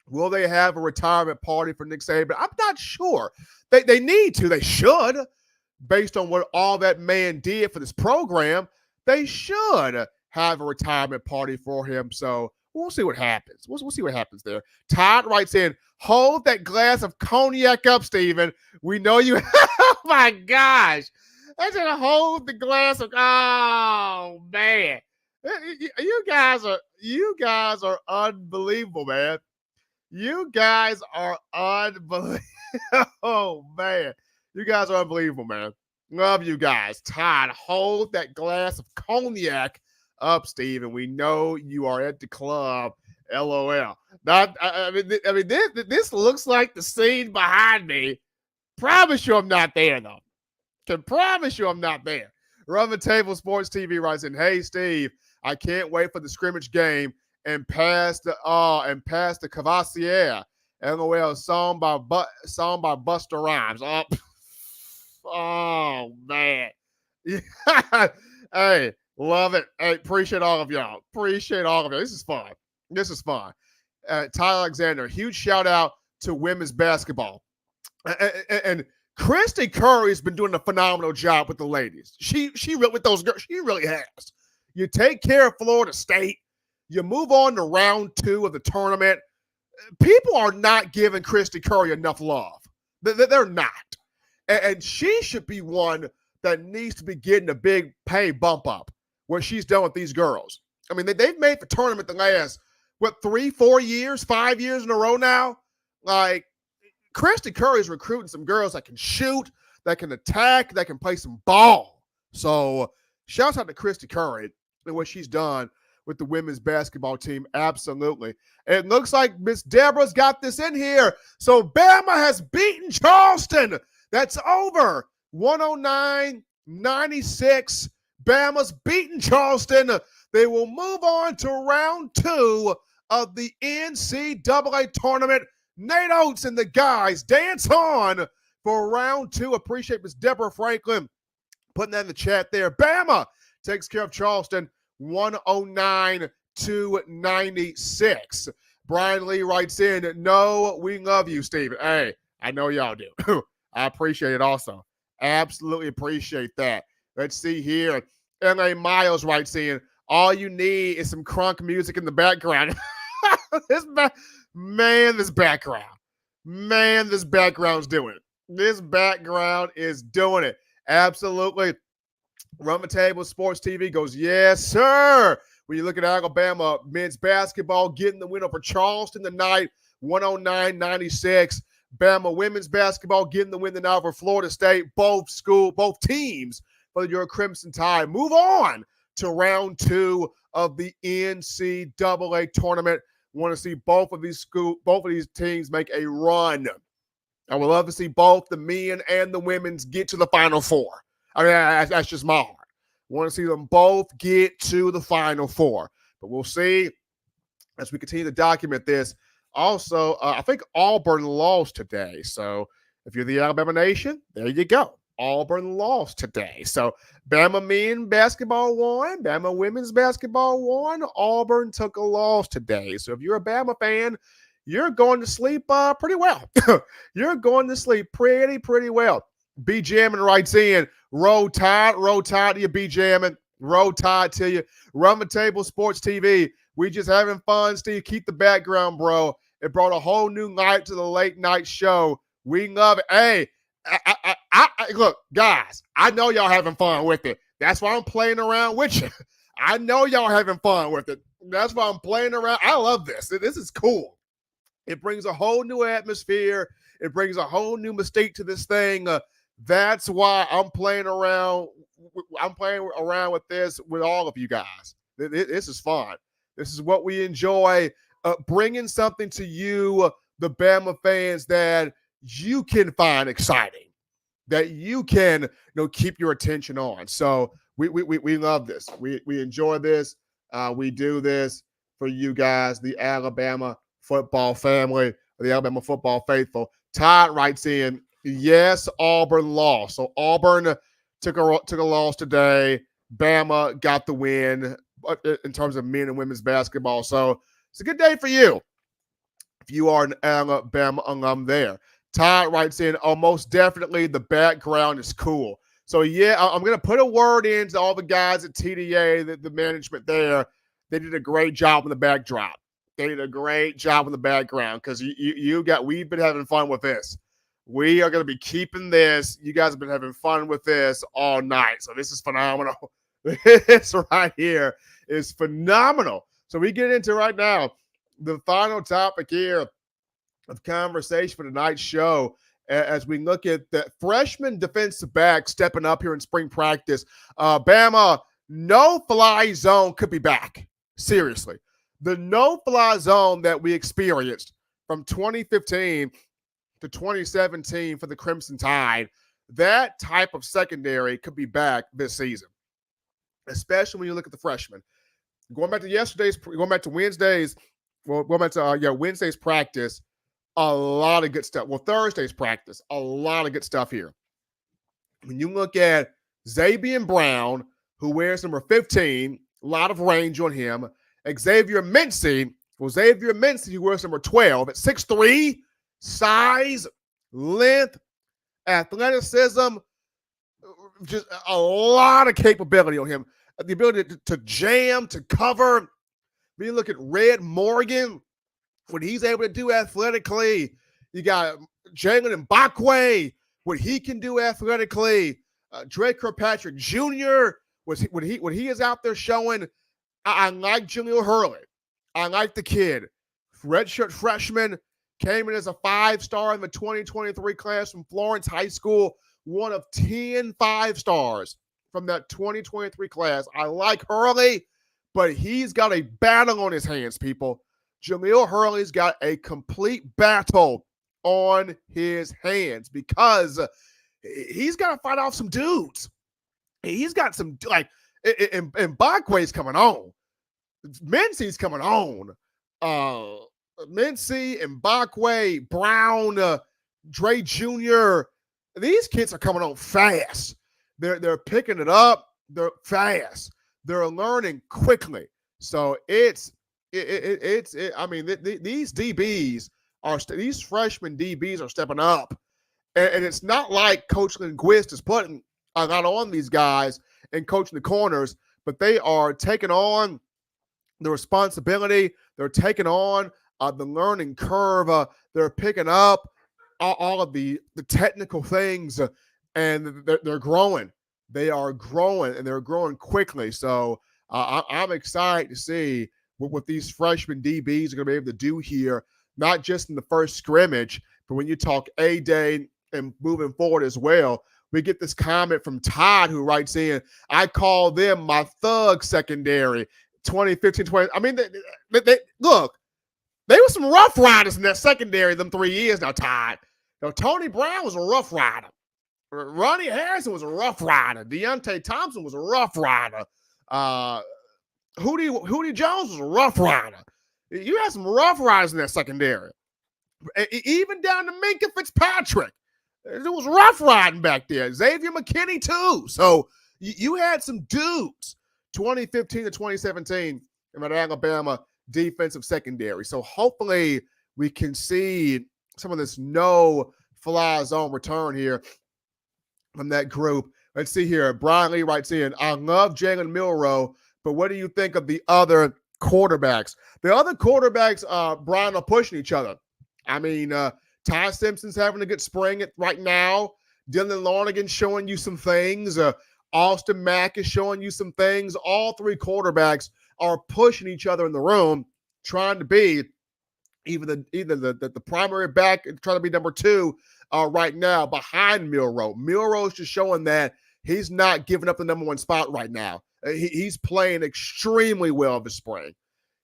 Will they have a retirement party for Nick Saban? I'm not sure. They need to. They should. Based on what all that man did for this program, they should have a retirement party for him. So we'll see what happens. We'll see what happens there. Todd writes in, hold that glass of cognac up, Steven. We know you. Oh, my gosh. I said hold the glass of, oh, man. You guys are unbelievable, man. You guys are unbelievable. Oh, man. You guys are unbelievable, man. Love you guys. Todd, hold that glass of cognac up, Steve, and we know you are at the club. LOL. This looks like the scene behind me. Promise you I'm not there, though. Can promise you I'm not there. Run the Table Sports TV writes in, hey, Steve, I can't wait for the scrimmage game and pass the Cavassier. LOL, song by Busta Rhymes. Oh, man. Hey, love it. Hey, appreciate all of y'all. This is fun. Ty Alexander, huge shout out to women's basketball. And Christy Curry's been doing a phenomenal job with the ladies. She with those girls, she really has. You take care of Florida State. You move on to round 2 of the tournament. People are not giving Christy Curry enough love. They're not. And she should be one that needs to be getting a big pay bump up when she's done with these girls. I mean, they've made the tournament the last, 3, 4 years, 5 years in a row now? Like, Christy Curry's recruiting some girls that can shoot, that can attack, that can play some ball. So, shouts out to Christy Curry and what she's done with the women's basketball team. Absolutely. It looks like Miss Deborah's got this in here. So, Bama has beaten Charleston. That's over. 109-96. Bama's beaten Charleston. They will move on to round 2 of the NCAA tournament. Nate Oates and the guys dance on for round 2. Appreciate Miss Deborah Franklin putting that in the chat there. Bama takes care of Charleston 109-96. Brian Lee writes in, no, we love you, Steven. Hey, I know y'all do. I appreciate it also. Absolutely appreciate that. Let's see here. L.A. Miles writes in, all you need is some crunk music in the background. This background's doing it. This background is doing it. Absolutely. Run the Table Sports TV goes, yes, sir. When you look at Alabama men's basketball getting the win over Charleston tonight, 109-96. Bama women's basketball getting the win tonight over Florida State. Both teams for your Crimson Tide. Move on to round 2 of the NCAA tournament. Want to see both of these teams make a run. I would love to see both the men and the women's get to the Final Four. I mean, that's just my heart. Want to see them both get to the Final Four. But we'll see as we continue to document this. Also, I think Auburn lost today. So if you're the Alabama Nation, there you go. Auburn lost today. So Bama men basketball won. Bama women's basketball won. Auburn took a loss today. So if you're a Bama fan, you're going to sleep pretty well. You're going to sleep pretty well. B Jammin writes in, roll tide to you, B Jammin. Roll tide to you. Run the Table Sports TV. We just having fun, Steve. Keep the background, bro. It brought a whole new light to the late night show. We love it. Hey, I look, guys, I know y'all having fun with it. That's why I'm playing around with you. I know y'all having fun with it. That's why I'm playing around. I love this. This is cool. It brings a whole new atmosphere. It brings a whole new mystique to this thing. That's why I'm playing around. I'm playing around with this with all of you guys. This is fun. This is what we enjoy. Bringing something to you, the Bama fans, that you can find exciting, that you can keep your attention on. So we love this. We enjoy this. We do this for you guys, the Alabama football family, the Alabama football faithful. Todd writes in, Yes, Auburn lost. So Auburn took a loss today. Bama got the win in terms of men and women's basketball. So it's a good day for you if you are an Alabama alum there. Todd writes in, oh, most definitely the background is cool. So, yeah, I'm going to put a word in to all the guys at TDA, the management there. They did a great job on the backdrop. They did a great job on the background because we've been having fun with this. We are going to be keeping this. You guys have been having fun with this all night. So this is phenomenal. This right here is phenomenal. So we get into right now the final topic here of conversation for tonight's show as we look at the freshman defensive back stepping up here in spring practice. Bama, no-fly zone could be back. Seriously. The no-fly zone that we experienced from 2015 to 2017 for the Crimson Tide, that type of secondary could be back this season, especially when you look at the freshmen. Going back to Wednesday's practice, a lot of good stuff. Well, Thursday's practice, a lot of good stuff here. When you look at Xavier Brown, who wears number 15, a lot of range on him. Xavier Mincy, who wears number 12 at 6'3", size, length, athleticism, just a lot of capability on him. The ability to jam, to cover. When you look at Red Morgan, what he's able to do athletically. You got Jalen Milroe, what he can do athletically. Drake Kirkpatrick Jr., what he is out there showing. I like Jaleel Hurley. I like the kid. Redshirt freshman, came in as a 5-star in the 2023 class from Florence High School, one of 10 5-stars from that 2023 class. I like Hurley, but he's got a battle on his hands, people. Jaleel Hurley's got a complete battle on his hands because he's got to fight off some dudes. He's got some, and Mbakwe's coming on. Mincy's coming on. Mincy, Mbakwe, Brown, Dre Jr., these kids are coming on fast. They're picking it up. They're fast. They're learning quickly. So these DBs these freshman DBs are stepping up, and it's not like Coach Linguist is putting a lot on these guys and coaching the corners, but they are taking on the responsibility. They're taking on the learning curve. They're picking up all of the technical things, and they're growing. They are growing, and they're growing quickly. So I'm excited to see what these freshman DBs are going to be able to do here, not just in the first scrimmage, but when you talk A-Day and moving forward as well. We get this comment from Todd, who writes in, I call them my thug secondary, 2015, 20. I mean, they look, they were some rough riders in that secondary them 3 years now, Todd. Tony Brown was a rough rider. Ronnie Harrison was a rough rider. Deontay Thompson was a rough rider. Hootie Jones was a rough rider. You had some rough riders in that secondary. Even down to Minka Fitzpatrick. It was rough riding back there. Xavier McKinney, too. So you had some dudes, 2015 to 2017, in that Alabama defensive secondary. So hopefully we can see some of this no-fly zone return here from that group. Let's see here. Brian Lee writes in, I love Jalen Milroe, but what do you think of the other quarterbacks? The other quarterbacks, Brian, are pushing each other. I mean, Ty Simpson's having a good spring right now. Dylan Larnigan's showing you some things. Austin Mack is showing you some things. All three quarterbacks are pushing each other in the room, trying to be either the primary back and trying to be number two right now behind Milroe. Milroe's just showing that he's not giving up the number one spot right now. He's playing extremely well this spring.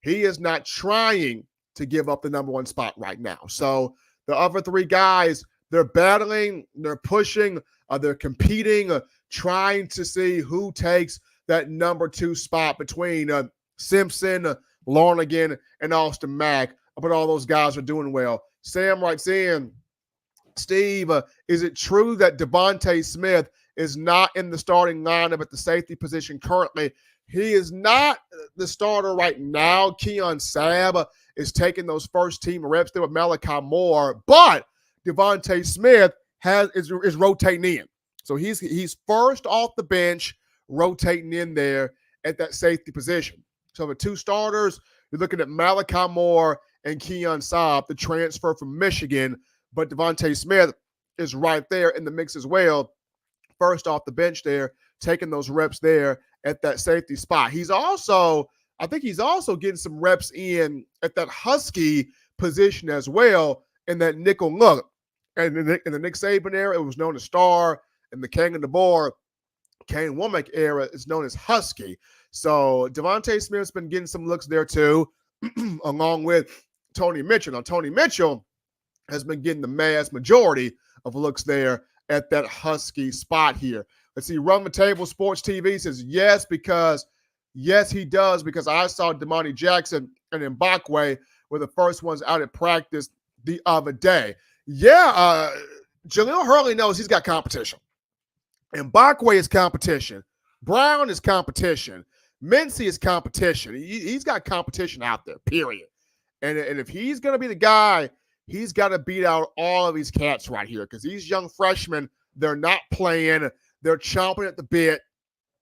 He is not trying to give up the number one spot right now. So the other three guys, they're battling, they're pushing, they're competing, trying to see who takes that number two spot between Simpson, Larnigan, and Austin Mack. But all those guys are doing well. Sam writes in, Steve, is it true that Devontae Smith is not in the starting lineup at the safety position currently? He is not the starter right now. Keon Sabb is taking those first team reps there with Malachi Moore, but Devontae Smith is rotating in. So he's first off the bench, rotating in there at that safety position. So the two starters, you're looking at Malachi Moore and Keon Sabb, the transfer from Michigan, but Devontae Smith is right there in the mix as well. First off the bench there, taking those reps there at that safety spot. I think he's also getting some reps in at that Husky position as well in that nickel look. And in the Nick Saban era, it was known as Star. In the King and the Board, Kane Womack era is known as Husky. So Devontae Smith's been getting some looks there too, along with Tony Mitchell. Now, Tony Mitchell has been getting the mass majority of looks there at that Husky spot here. Let's see, Run the Table Sports TV says yes, yes, he does, because I saw Damani Jackson and Mbakwe were the first ones out at practice the other day. Yeah, Jaleel Hurley knows he's got competition. Mbakwe is competition. Brown is competition. Mincy is competition. He's got competition out there, period. And if he's going to be the guy, he's got to beat out all of these cats right here, because these young freshmen, they're not playing. They're chomping at the bit.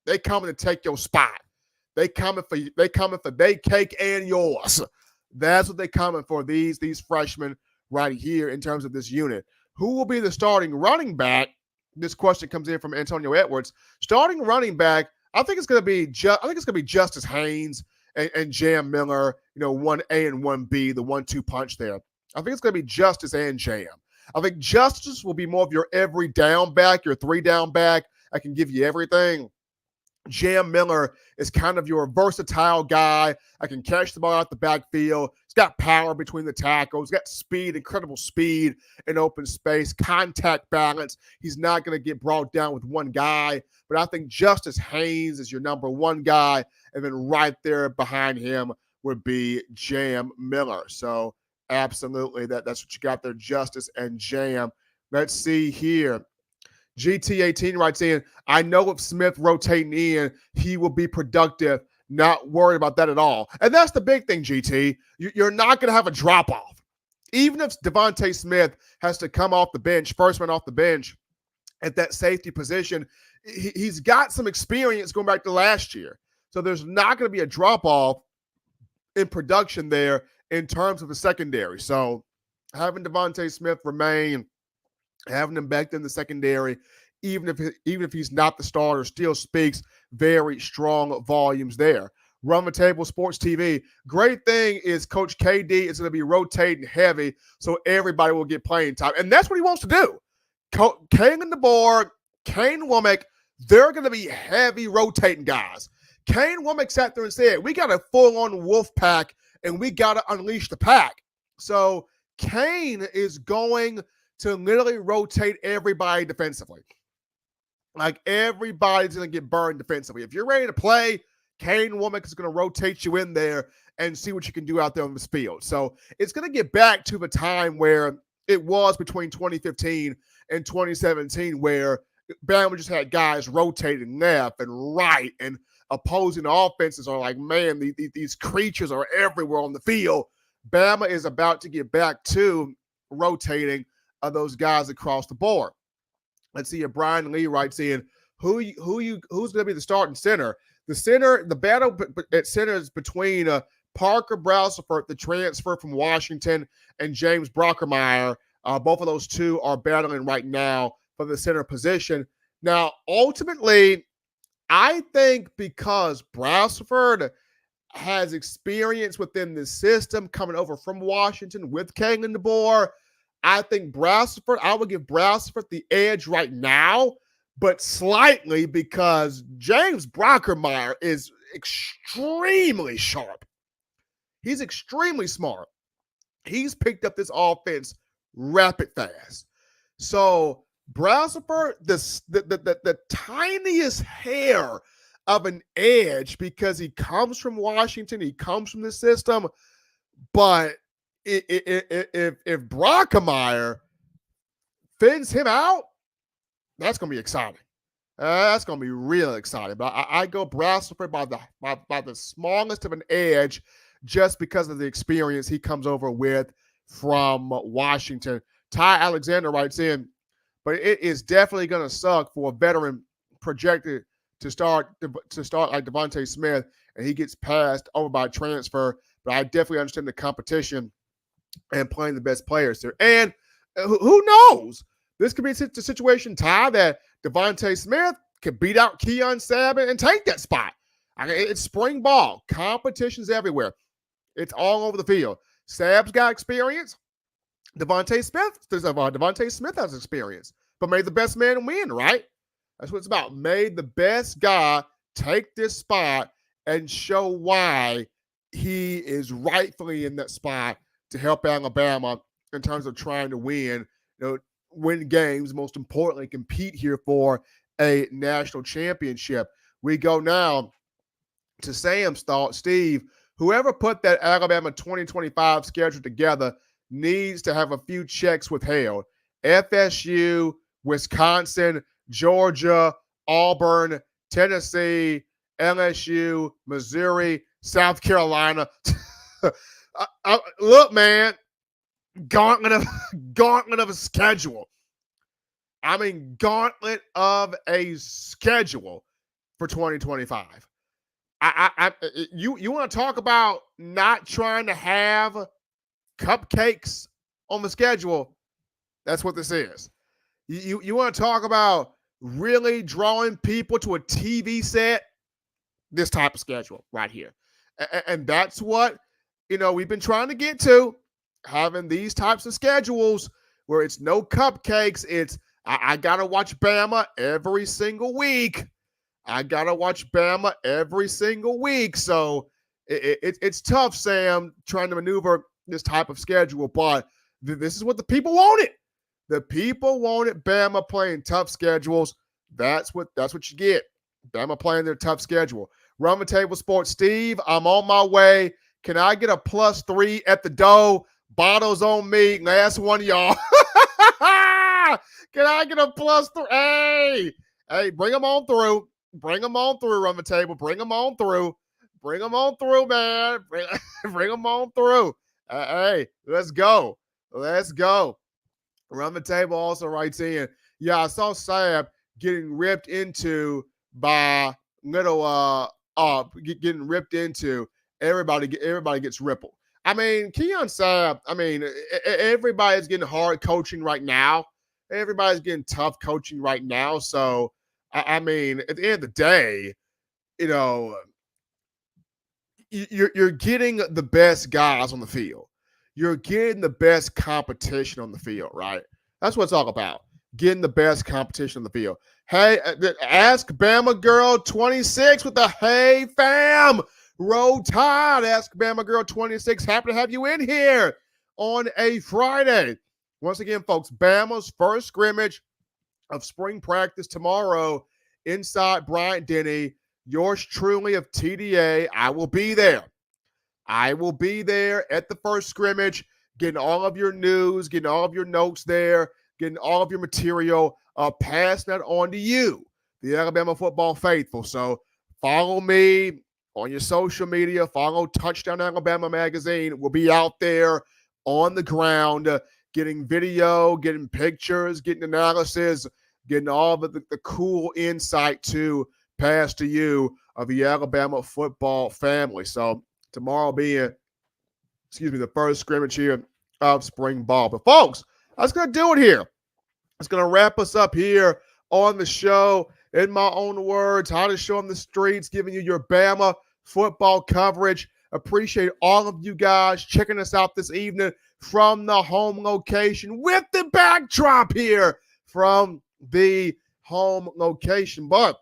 They coming to take your spot. They coming for their cake and yours. That's what they coming for, these freshmen right here in terms of this unit. Who will be the starting running back? This question comes in from Antonio Edwards. Starting running back, I think it's going to be Justice Haynes and Jam Miller. 1A and 1B, the 1-2 punch there. I think it's going to be Justice and Jam. I think Justice will be more of your every down back, your 3-down back. I can give you everything. Jam Miller is kind of your versatile guy. I can catch the ball out the backfield. He's got power between the tackles. He's got speed, incredible speed in open space, contact balance. He's not going to get brought down with one guy. But I think Justice Haynes is your number one guy. And then right there behind him would be Jam Miller. So absolutely, that's what you got there, Justice and Jam. Let's see here. GT18 writes in, I know if Smith rotating in, he will be productive. Not worried about that at all. And that's the big thing, GT. You're not going to have a drop-off. Even if Devontae Smith has to come off the bench, first man off the bench at that safety position, he's got some experience going back to last year. So there's not going to be a drop-off in production there in terms of the secondary. So having Devontae Smith remain, having him back in the secondary, even if he's not the starter, still speaks very strong volumes there. Run the Table Sports TV. Great thing is Coach KD is going to be rotating heavy, so everybody will get playing time. And that's what he wants to do. Kane and the Board, Kane Womack, they're going to be heavy rotating guys. Kane Womack sat there and said, we got a full-on wolf pack, and we got to unleash the pack. So Kane is going to literally rotate everybody defensively. Like, everybody's going to get burned defensively. If you're ready to play, Kane Womack is going to rotate you in there and see what you can do out there on this field. So it's going to get back to the time where it was between 2015 and 2017, where Bama just had guys rotating left and right, and opposing offenses are like, man, these creatures are everywhere on the field. Bama is about to get back to rotating those guys across the board. Let's see if Brian Lee writes in, who's going to be the starting center? The battle at center is between Parker Brausselford, the transfer from Washington, and James Brockermeyer. Both of those two are battling right now for the center position. Now, ultimately, I think because Brausselford has experience within the system coming over from Washington with Kane and DeBoer, I think I would give Brausselford the edge right now, but slightly, because James Brockermeyer is extremely sharp. He's extremely smart. He's picked up this offense rapid fast. So Brausselford, the tiniest hair of an edge, because he comes from Washington, he comes from the system, but if Brockermeyer thins him out, that's going to be exciting. That's going to be real exciting. But I go Brassford by the smallest of an edge just because of the experience he comes over with from Washington. Ty Alexander writes in, but it is definitely going to suck for a veteran projected to start like Devontae Smith, and he gets passed over by transfer. But I definitely understand the competition and playing the best players there. And who knows? This could be a situation, Ty, that Devontae Smith could beat out Keon Sabb and take that spot. I mean, it's spring ball. Competition's everywhere. It's all over the field. Sabb's got experience. Devontae Smith has experience. But may the best man win, right? That's what it's about. May the best guy take this spot and show why he is rightfully in that spot to help Alabama in terms of trying to win games, most importantly, compete here for a national championship. We go now to Sam's thought. Steve, whoever put that Alabama 2025 schedule together needs to have a few checks withheld. FSU, Wisconsin, Georgia, Auburn, Tennessee, LSU, Missouri, South Carolina. Look, man, gauntlet of a schedule. I mean, gauntlet of a schedule for 2025. You want to talk about not trying to have cupcakes on the schedule? That's what this is. You want to talk about really drawing people to a TV set? This type of schedule right here. And that's what, we've been trying to get to, having these types of schedules where it's no cupcakes. It's, I got to watch Bama every single week. So it's tough, Sam, trying to maneuver this type of schedule, but this is what the people wanted. The people wanted Bama playing tough schedules. That's what you get. Bama playing their tough schedule. Run the Table Sports. Steve, I'm on my way. Can I get a +3 at the door? Bottles on me. Last one, y'all. Can I get a +3? Hey, bring them on through. Run the Table. Bring them on through. Man. Bring them on through. Hey, let's go. Run the Table also writes in, yeah, I saw Sabb getting ripped into by getting ripped into. Everybody gets rippled. I mean, Keon Sabb, everybody's getting hard coaching right now. Everybody's getting tough coaching right now. So, at the end of the day, you're getting the best guys on the field. You're getting the best competition on the field, right? That's what it's all about. Getting the best competition on the field. Hey, ask Bama Girl 26 with the hey fam. Roll Tide. Ask Bama Girl 26. Happy to have you in here on a Friday. Once again, folks, Bama's first scrimmage of spring practice tomorrow inside Bryant-Denny. Yours truly of TDA. I will be there at the first scrimmage, getting all of your news, getting all of your notes there, getting all of your material, passing that on to you, the Alabama football faithful. So follow me on your social media. Follow Touchdown Alabama Magazine. We'll be out there on the ground, getting video, getting pictures, getting analysis, getting all of the cool insight to pass to you of the Alabama football family. So tomorrow being, the first scrimmage here of spring ball. But folks, that's going to do it here. It's going to wrap us up here on the show. In my own words, hottest show on the streets, giving you your Bama football coverage. Appreciate all of you guys checking us out this evening from the home location with the backdrop here from the home location. But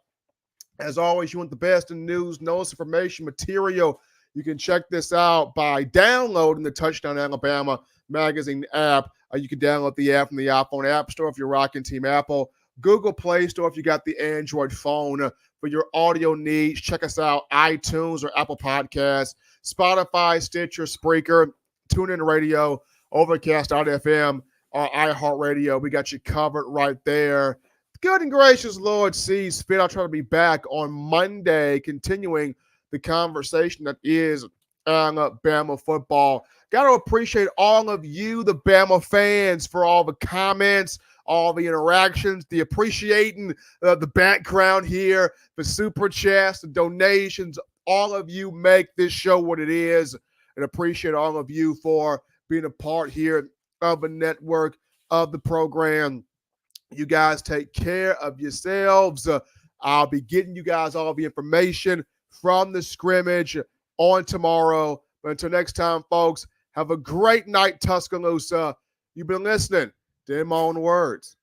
as always, you want the best in news, notes, information, material. You can check this out by downloading the Touchdown Alabama Magazine app. You can download the app from the iPhone App Store if you're rocking Team Apple. Google Play Store if you got the Android phone. For your audio needs, check us out, iTunes or Apple Podcasts, Spotify, Stitcher, Spreaker, TuneIn Radio, Overcast.fm, on iHeartRadio. We got you covered right there. Good and gracious Lord sees fit. I'll try to be back on Monday, continuing the conversation that is on Bama football. Got to appreciate all of you, the Bama fans, for all the comments, all the interactions, the appreciating the background here, the super chats, the donations. All of you make this show what it is, and appreciate all of you for being a part here of the network, of the program. You guys take care of yourselves. I'll be getting you guys all the information from the scrimmage on tomorrow. But until next time, folks, have a great night, Tuscaloosa. You've been listening to Them Own Words.